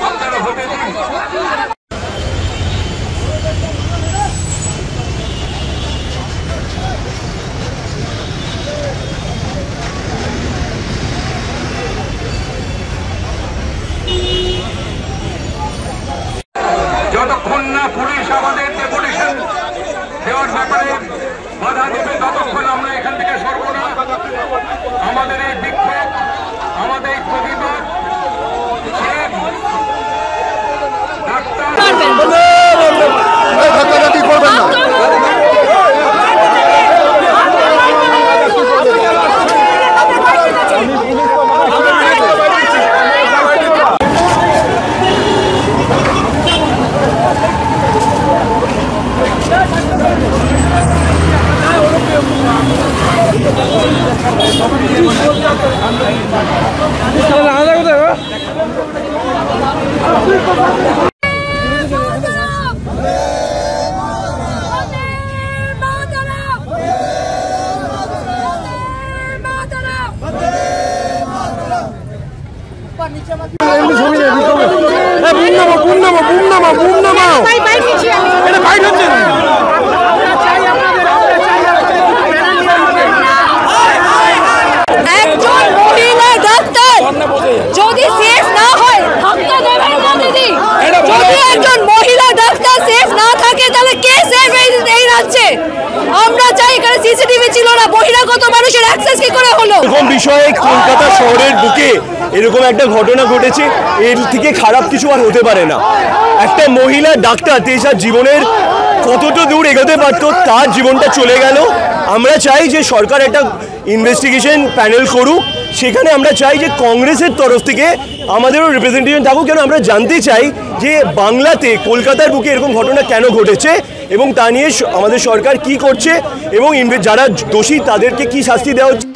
আপনারা হতে দিন। যতক্ষণ না পুলিশ আমাদের ডেপুটেশন দেওয়ার ব্যাপারে বাধা দেবে ততক্ষণ আমরা এখান থেকে সরব না। আমাদের এই বিক্ষোভ, আমাদের এই প্রতিবাদ যদি সেফ না হয় থাকতে দেবেন না দিদি। যদি একজন মহিলা ডাক্তার সেফ না থাকে তাহলে কে সেফ এই রাজ্যে? আমরা চাই এখানে সিসিটিভি ছিল না, বহিরাগত মানুষের অ্যাক্সেস কি করে হলো? এরকম বিষয়ে কলকাতা শহরের বুকে এরকম একটা ঘটনা ঘটেছে, এর থেকে খারাপ কিছু আর হতে পারে না। একটা মহিলা ডাক্তার তার জীবনের কতটা দূর এগোতে পারতো, তার জীবনটা চলে গেল। আমরা চাই যে সরকার একটা ইনভেস্টিগেশন প্যানেল করুক, সেখানে আমরা চাই যে কংগ্রেসের তরফ থেকে আমাদেরও রিপ্রেজেন্টেশন থাকুক। কেন আমরা জানতে চাই যে বাংলাতে কলকাতার বুকে এরকম ঘটনা কেন ঘটেছে এবং তা নিয়ে আমাদের সরকার কি করছে এবং যারা দোষী তাদেরকে কি শাস্তি দেওয়া হচ্ছে।